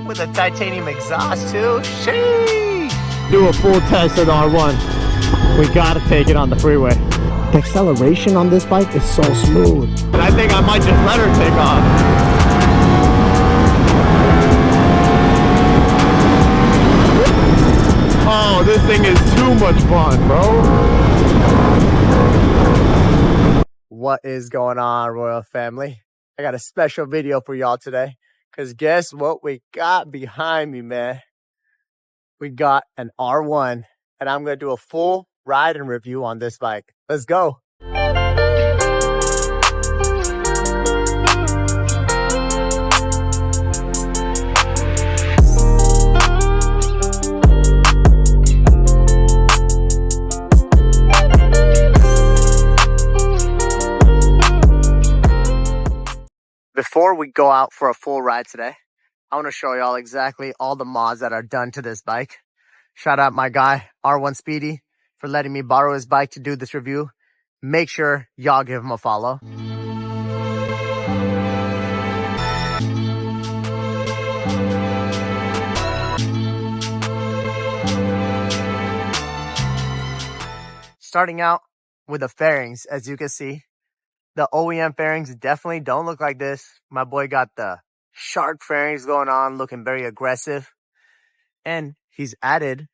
With a titanium exhaust too. Sheesh. Do a full test of the R1. We gotta take it on the freeway. The acceleration on this bike is so smooth. And I think I might just let her take off. Oh, this thing is too much fun, bro. What is going on, Royal family? I got a special video for y'all today. Because guess what we got behind me, man? We got an R1. And I'm going to do a full ride and review on this bike. Let's go. Before we go out for a full ride today, I want to show y'all exactly all the mods that are done to this bike. Shout out my guy, R1 Speedy, for letting me borrow his bike to do this review. Make sure y'all give him a follow. Starting out with the fairings, as you can see. The OEM fairings definitely don't look like this. My boy got the shark fairings going on, looking very aggressive. And he's added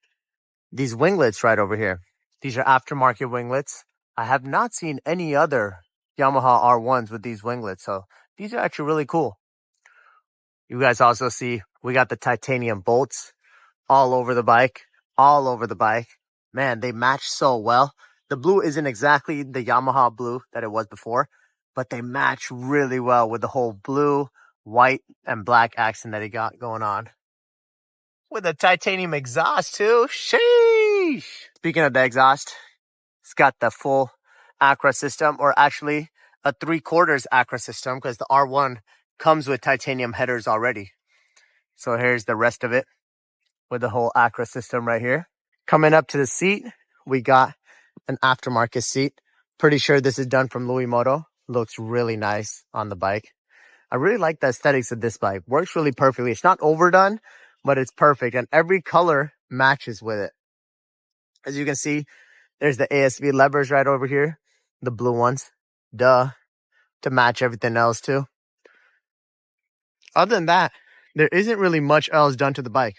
these winglets right over here. These are aftermarket winglets. I have not seen any other Yamaha R1s with these winglets, so these are actually really cool. You guys also see we got the titanium bolts all over the bike, all over the bike. Man, they match so well. The blue isn't exactly the Yamaha blue that it was before, but they match really well with the whole blue, white, and black accent that he got going on. With a titanium exhaust too. Sheesh. Speaking of the exhaust, it's got the full Acra system, or actually a 3/4 Acra system, because the R1 comes with titanium headers already. So here's the rest of it with the whole Acra system right here. Coming up to the seat, we got an aftermarket seat. Pretty sure this is done from Louis Moto. Looks really nice on the bike. I really like the aesthetics of this bike. Works really perfectly. It's not overdone, but it's perfect. And every color matches with it. As you can see, there's the ASV levers right over here. The blue ones. Duh. To match everything else too. Other than that, there isn't really much else done to the bike.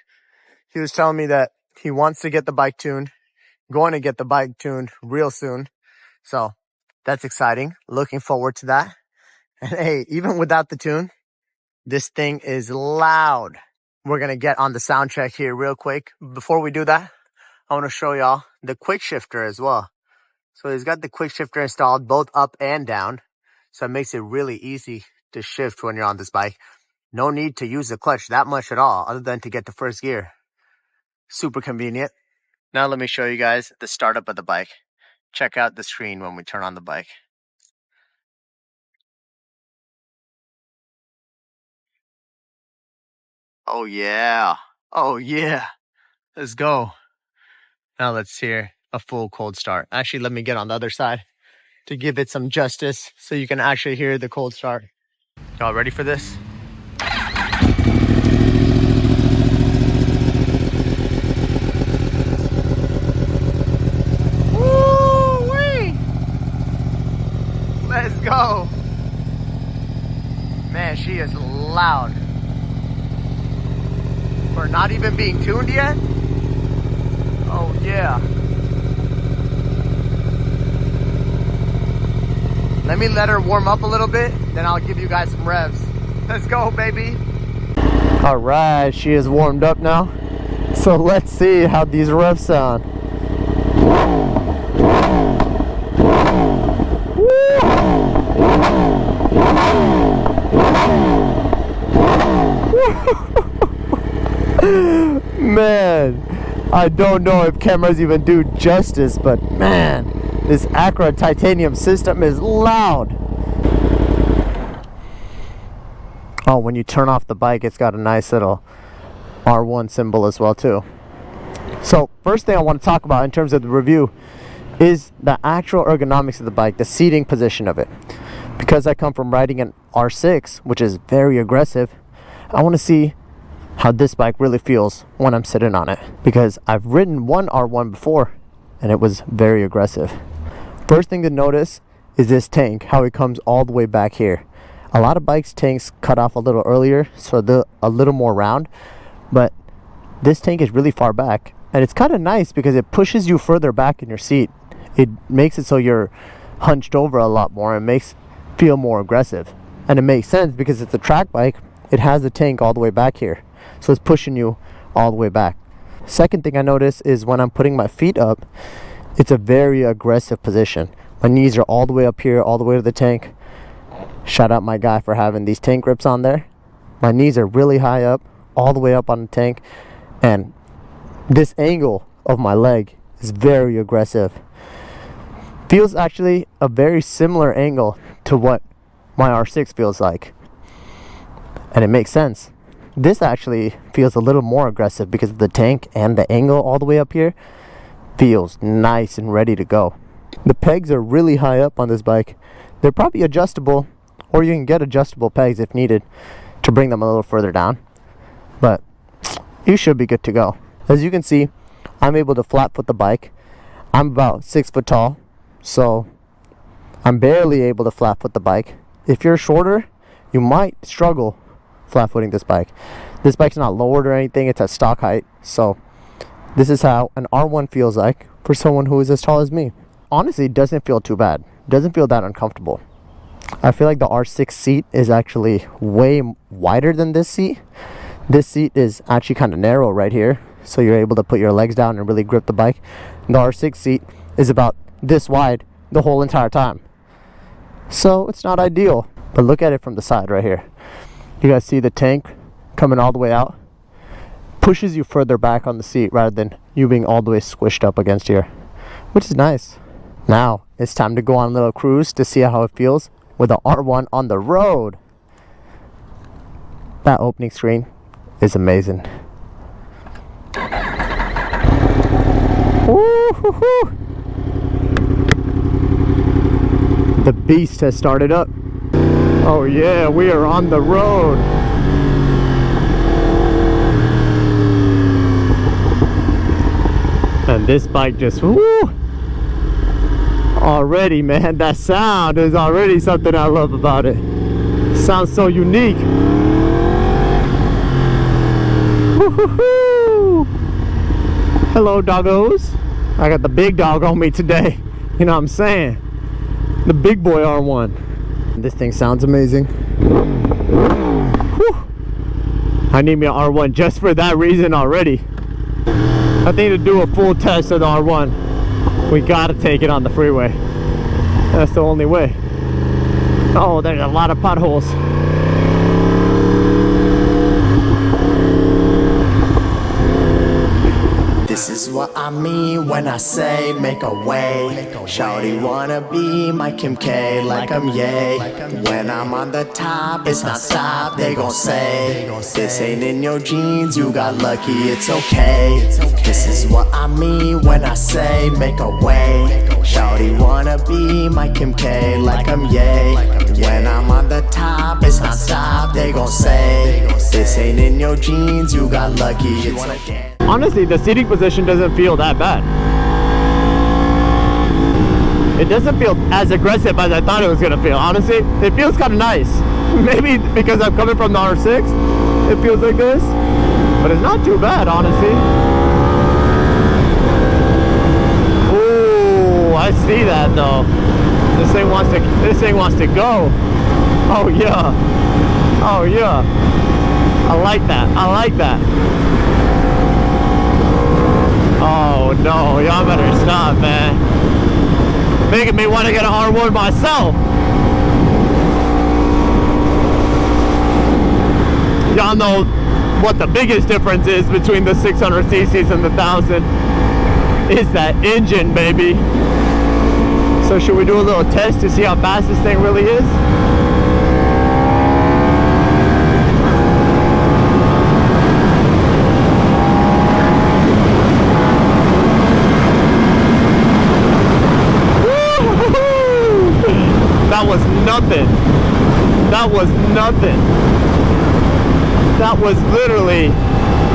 He was telling me that he wants to get the bike tuned. Going to get the bike tuned real soon. So that's exciting. Looking forward to that. And hey, even without the tune, this thing is loud. We're going to get on the sound check here real quick. Before we do that, I want to show y'all the quick shifter as well. So he's got the quick shifter installed both up and down. So it makes it really easy to shift when you're on this bike. No need to use the clutch that much at all, other than to get to first gear. Super convenient. Now let me show you guys the startup of the bike. Check out the screen when we turn on the bike. Oh yeah. Oh yeah. Let's go. Now let's hear a full cold start. Actually, let me get on the other side to give it some justice so you can actually hear the cold start. Y'all ready for this? Let's go. Man, she is loud. For not even being tuned yet? Oh yeah. Let me let her warm up a little bit, then I'll give you guys some revs. Let's go, baby. All right, she is warmed up now. So let's see how these revs sound. Man, I don't know if cameras even do justice, but man, this Acra titanium system is loud. Oh, when you turn off the bike, it's got a nice little R1 symbol as well too. So first thing I want to talk about in terms of the review is the actual ergonomics of the bike, the seating position of it. Because I come from riding an R6, which is very aggressive, I want to see how this bike really feels when I'm sitting on it. Because I've ridden one R1 before, and it was very aggressive. First thing to notice is this tank, how it comes all the way back here. A lot of bikes' tanks cut off a little earlier, so they're a little more round, but this tank is really far back, and it's kind of nice because it pushes you further back in your seat. It makes it so you're hunched over a lot more and makes it feel more aggressive. And it makes sense because it's a track bike, it has the tank all the way back here, so it's pushing you all the way back. Second thing I notice is when I'm putting my feet up, it's a very aggressive position. My knees are all the way up here, all the way to the tank. Shout out my guy for having these tank grips on there. My knees are really high up, all the way up on the tank, and this angle of my leg is very aggressive. Feels actually a very similar angle to what my R6 feels like, and it makes sense. This actually feels a little more aggressive because of the tank, and the angle all the way up here feels nice and ready to go. The pegs are really high up on this bike. They're probably adjustable, or you can get adjustable pegs if needed to bring them a little further down, but you should be good to go. As you can see, I'm able to flat foot the bike. I'm about 6 foot tall, so I'm barely able to flat foot the bike. If you're shorter, you might struggle flat footing this bike. This bike's not lowered or anything, it's at stock height, so this is how an R1 feels like for someone who is as tall as me. Honestly, it doesn't feel too bad. It doesn't feel that uncomfortable. I feel like the R6 seat is actually way wider than this seat. This seat is actually kind of narrow right here, so you're able to put your legs down and really grip the bike. The R6 seat is about this wide the whole entire time, so it's not ideal. But look at it from the side right here. You guys see the tank coming all the way out? Pushes you further back on the seat rather than you being all the way squished up against here, which is nice. Now it's time to go on a little cruise to see how it feels with the R1 on the road. That opening screen is amazing. Woo-hoo-hoo. The beast has started up. Oh yeah, we are on the road. And this bike just, woo! Already, man, that sound is already something I love about it. Sounds so unique. Woo-hoo-hoo. Hello, doggos. I got the big dog on me today. You know what I'm saying? The big boy R1. This thing sounds amazing. Whew. I need me an R1 just for that reason already. I think to do a full test of the R1, we gotta take it on the freeway. That's the only way. Oh, there's a lot of potholes. This is what I mean when I say make a way. Shawty wanna be my Kim K like I'm Ye. When I'm on the top, it's not stop, they gon' say this ain't in your jeans, you got lucky, it's okay. This is what I mean when I say make a way. Shawty wanna be my Kim K like I'm Ye. When I'm on the top, it's not stop, they gon' say this ain't in your jeans, you got lucky, it's okay. Honestly, the seating position doesn't feel that bad. It doesn't feel as aggressive as I thought it was gonna feel. Honestly, it feels kind of nice. Maybe because I'm coming from the R6, it feels like this, but it's not too bad, honestly. Ooh, I see that though. This thing wants to go. Oh yeah. Oh yeah. I like that. I like that. Oh no, y'all better stop, man. Making me want to get an R1 myself. Y'all know what the biggest difference is between the 600 cc's and the 1000. Is that engine, baby. So should we do a little test to see how fast this thing really is? That was nothing. That was nothing. That was literally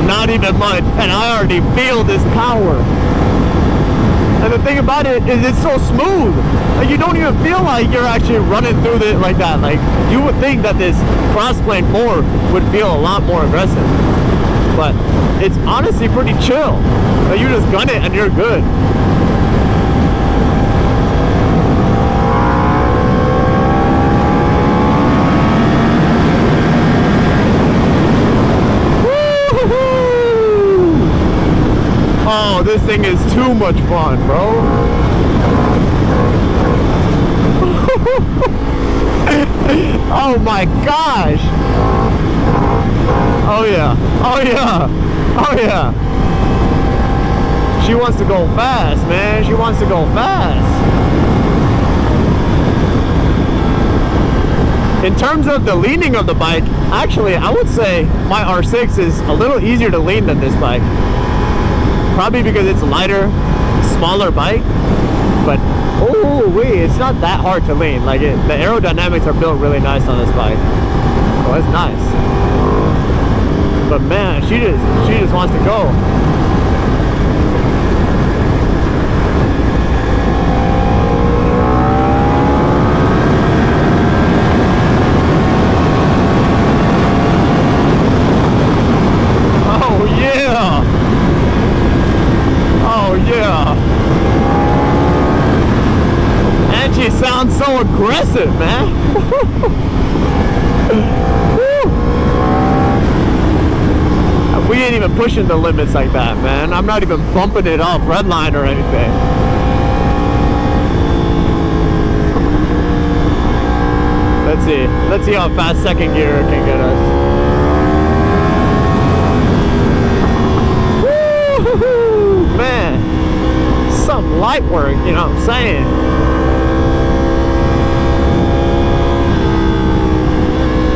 not even much, and I already feel this power. And the thing about it is it's so smooth. Like, you don't even feel like you're actually running through it like that. Like, you would think that this crossplane 4 would feel a lot more aggressive, but it's honestly pretty chill. Like, you just gun it and you're good. Oh, this thing is too much fun, bro. Oh my gosh. Oh yeah. Oh yeah. Oh yeah. She wants to go fast, man. She wants to go fast. In terms of the leaning of the bike, actually, I would say my R6 is a little easier to lean than this bike. Probably because it's a lighter, smaller bike, but oh wait, it's not that hard to lean. Like, the aerodynamics are built really nice on this bike. Oh, it's nice. But man, she just wants to go. Oh yeah. Oh yeah. And she sounds so aggressive, man. We ain't even pushing the limits like that, man. I'm not even bumping it off redline or anything. Let's see how fast second gear can get us. Woo-hoo-hoo, man. Some light work, you know what I'm saying?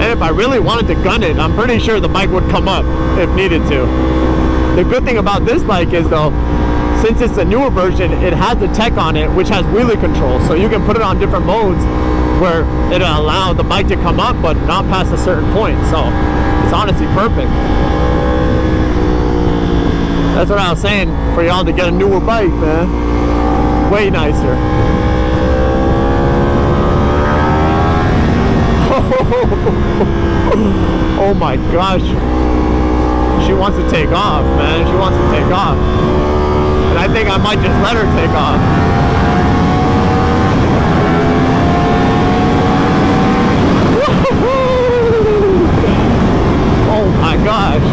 And if I really wanted to gun it, I'm pretty sure the bike would come up if needed to. The good thing about this bike is, though, since it's a newer version, it has the tech on it which has wheelie control, so you can put it on different modes where it'll allow the bike to come up but not past a certain point. So it's honestly perfect. That's what I was saying, for y'all to get a newer bike, man. Way nicer. Oh my gosh. She wants to take off, man. She wants to take off. And I think I might just let her take off. Oh my gosh.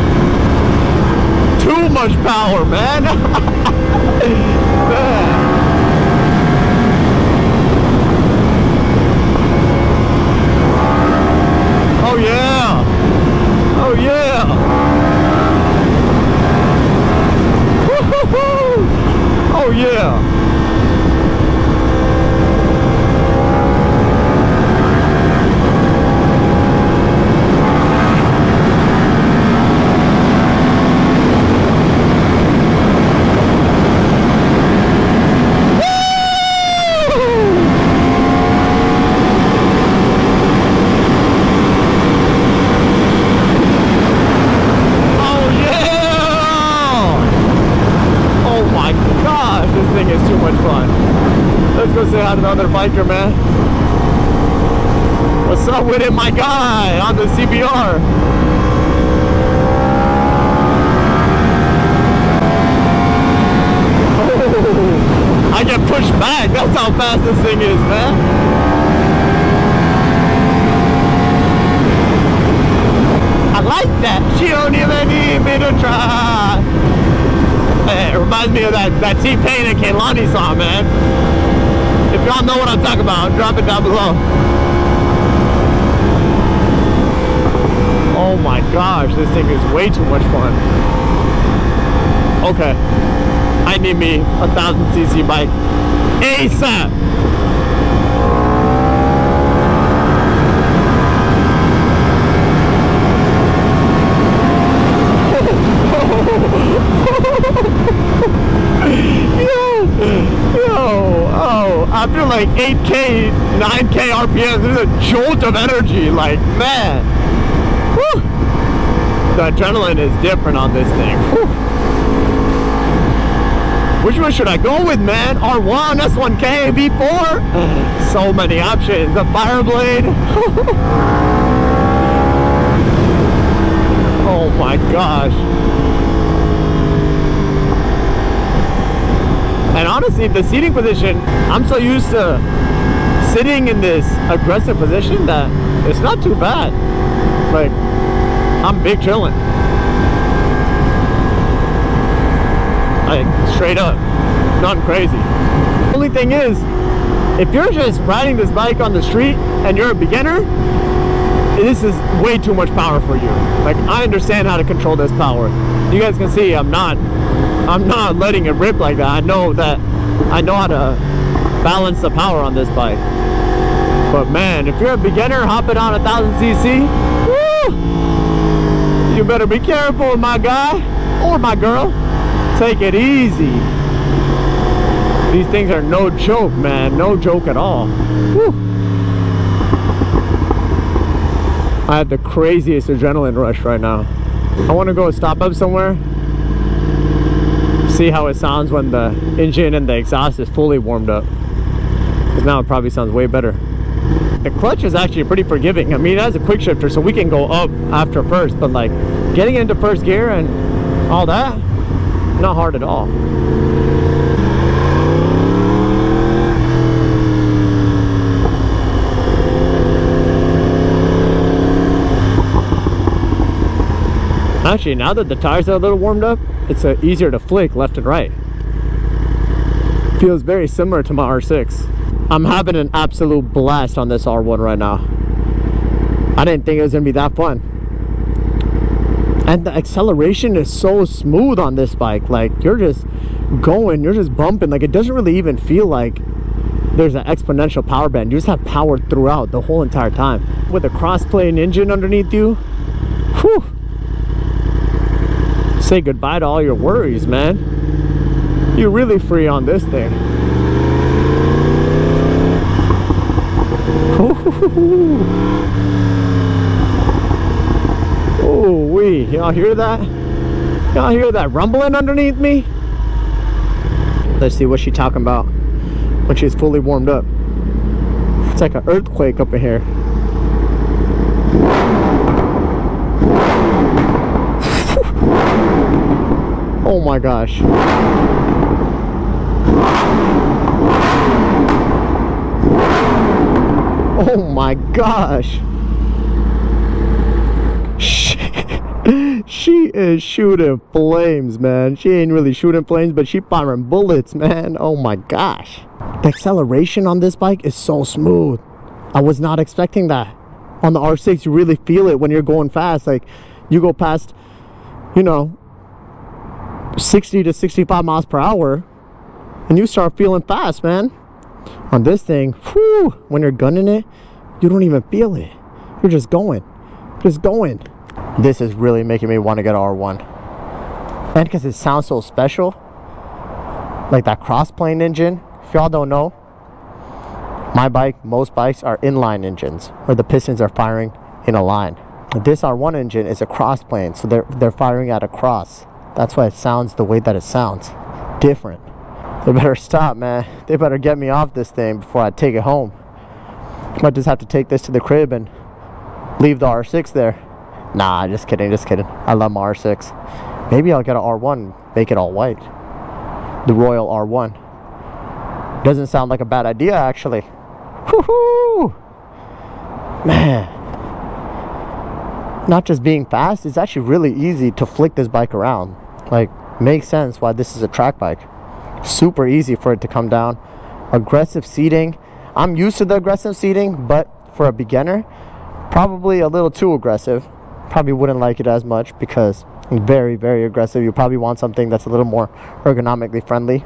Too much power, man. Man. Oh yeah. Oh yeah. Woo-hoo-hoo. Oh yeah. Say hi to the other biker, man. What's up with it, my guy, on the CBR? Oh, I get pushed back. That's how fast this thing is, man. I like that. She don't even need me to try. Hey, it reminds me of that T-Pain and Kehlani song, man. If y'all know what I'm talking about, drop it down below. Oh my gosh, this thing is way too much fun. Okay, I need me a 1000cc bike ASAP. After like 8K 9K RPMs. There's a jolt of energy. Like, man. Whew. The adrenaline is different on this thing. Whew. Which one should I go with, man? R1, S1K, V4? So many options. The Fireblade. Oh my gosh. And honestly, the seating position, I'm so used to sitting in this aggressive position that it's not too bad. Like, I'm big chilling. Like, straight up, nothing crazy. The only thing is, if you're just riding this bike on the street and you're a beginner, this is way too much power for you. Like, I understand how to control this power. You guys can see I'm not letting it rip like that. I know how to balance the power on this bike. But man, if you're a beginner hopping on 1000cc, woo, you better be careful, my guy or my girl. Take it easy. These things are no joke, man. No joke at all. Woo. I have the craziest adrenaline rush right now. I want to go stop up somewhere, see how it sounds when the engine and the exhaust is fully warmed up, because now it probably sounds way better. The clutch is actually pretty forgiving. I mean, it has a quick shifter, so we can go up after first, but like getting into first gear and all that, not hard at all. Actually, now that the tires are a little warmed up, it's easier to flick left and right. Feels very similar to my R6. I'm having an absolute blast on this R1 right now. I didn't think it was gonna be that fun. And the acceleration is so smooth on this bike. Like, you're just going, you're just bumping. Like, it doesn't really even feel like there's an exponential power band. You just have power throughout the whole entire time. With a cross-plane engine underneath you, whew. Say goodbye to all your worries, man. You're really free on this thing. Oh wee, y'all hear that? Y'all hear that rumbling underneath me? Let's see what she's talking about when she's fully warmed up. It's like an earthquake up in here. Oh my gosh. Oh my gosh. She is shooting flames, man. She ain't really shooting flames, but she firing bullets, man. Oh my gosh. The acceleration on this bike is so smooth. I was not expecting that. On the R6, you really feel it when you're going fast. Like, you go past, you know, 60 to 65 miles per hour and you start feeling fast, man. On this thing, whew, when you're gunning it, you don't even feel it. You're just going. This is really making me want to get an R1. And because it sounds so special, like that cross-plane engine. If y'all don't know, my bike, most bikes are inline engines where the pistons are firing in a line. This R1 engine is a cross-plane, so they're firing at a cross. That's why it sounds the way that it sounds. Different. They better stop, man. They better get me off this thing before I take it home. Might just have to take this to the crib and leave the R6 there. Nah, just kidding. I love my R6. Maybe I'll get an R1, make it all white. The Royal R1. Doesn't sound like a bad idea, actually. Woohoo! Man. Not just being fast, it's actually really easy to flick this bike around. Like, makes sense why this is a track bike. Super easy for it to come down. Aggressive seating. I'm used to the aggressive seating, but for a beginner, probably a little too aggressive. Probably wouldn't like it as much because it's very, very aggressive. You probably want something that's a little more ergonomically friendly.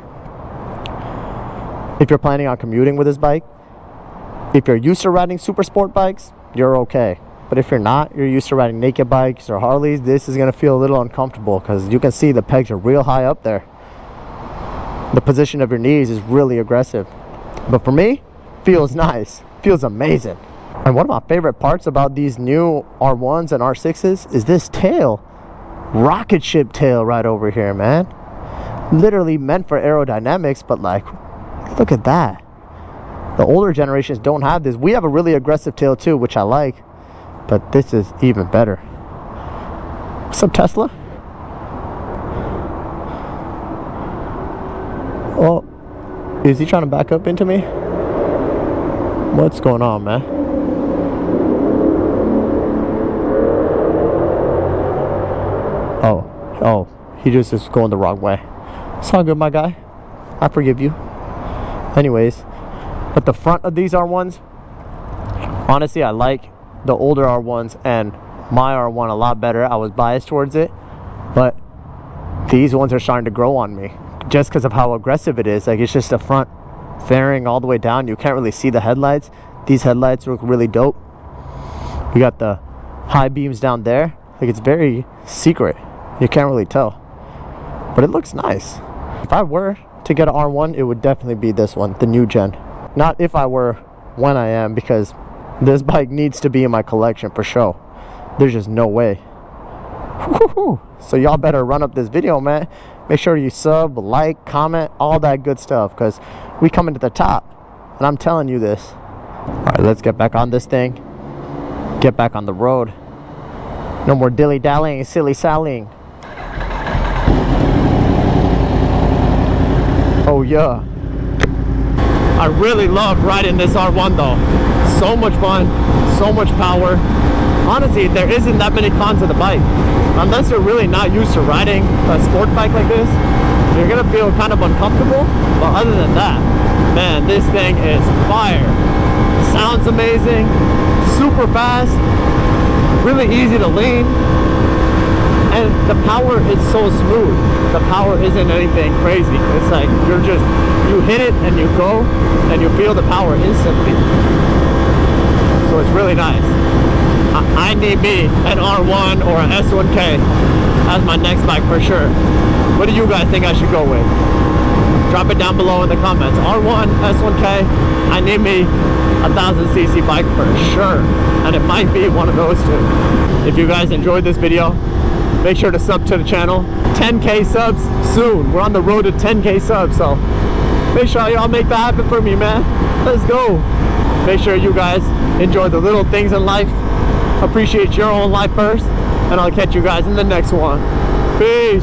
If you're planning on commuting with this bike, if you're used to riding super sport bikes, you're okay. But if you're not, you're used to riding naked bikes or Harleys, this is going to feel a little uncomfortable because you can see the pegs are real high up there. The position of your knees is really aggressive. But for me, feels nice. Feels amazing. And one of my favorite parts about these new R1s and R6s is this tail. Rocket ship tail right over here, man. Literally meant for aerodynamics, but like, look at that. The older generations don't have this. We have a really aggressive tail too, which I like, but this is even better. What's up, Tesla? Oh, is he trying to back up into me? What's going on, man? Oh, he just is going the wrong way. It's all good, my guy. I forgive you. Anyways, but the front of these R1s, honestly, I like the older R1s and my R1 a lot better. I was biased towards it, but these ones are starting to grow on me just because of how aggressive it is. Like, it's just a front fairing all the way down. You can't really see the headlights. These headlights look really dope. We got the high beams down there. Like, it's very secret. You can't really tell, but it looks nice. If I were to get an R1, it would definitely be this one, the new gen. Not if I were, when I am, because this bike needs to be in my collection for sure. There's just no way. Woo-hoo. So y'all better run up this video, man. Make sure you sub, like, comment, all that good stuff, because we coming to the top, and I'm telling you this. All right, let's get back on this thing. Get back on the road. No more dilly-dallying, silly-sallying. Oh yeah. I really love riding this R1 though. So much fun, so much power. Honestly, there isn't that many cons to the bike. Unless you're really not used to riding a sport bike like this, you're gonna feel kind of uncomfortable. But other than that, man, this thing is fire. Sounds amazing, super fast, really easy to lean. And the power is so smooth. The power isn't anything crazy. It's like you hit it and you go and you feel the power instantly. So it's really nice. I need me an R1 or an S1K as my next bike for sure. What do you guys think I should go with? Drop it down below in the comments. R1, S1K, I need me a 1000cc bike for sure. And it might be one of those two. If you guys enjoyed this video, make sure to sub to the channel. 10K subs soon. We're on the road to 10K subs, so make sure y'all make that happen for me, man. Let's go. Make sure you guys enjoy the little things in life. Appreciate your own life first, and I'll catch you guys in the next one. Peace.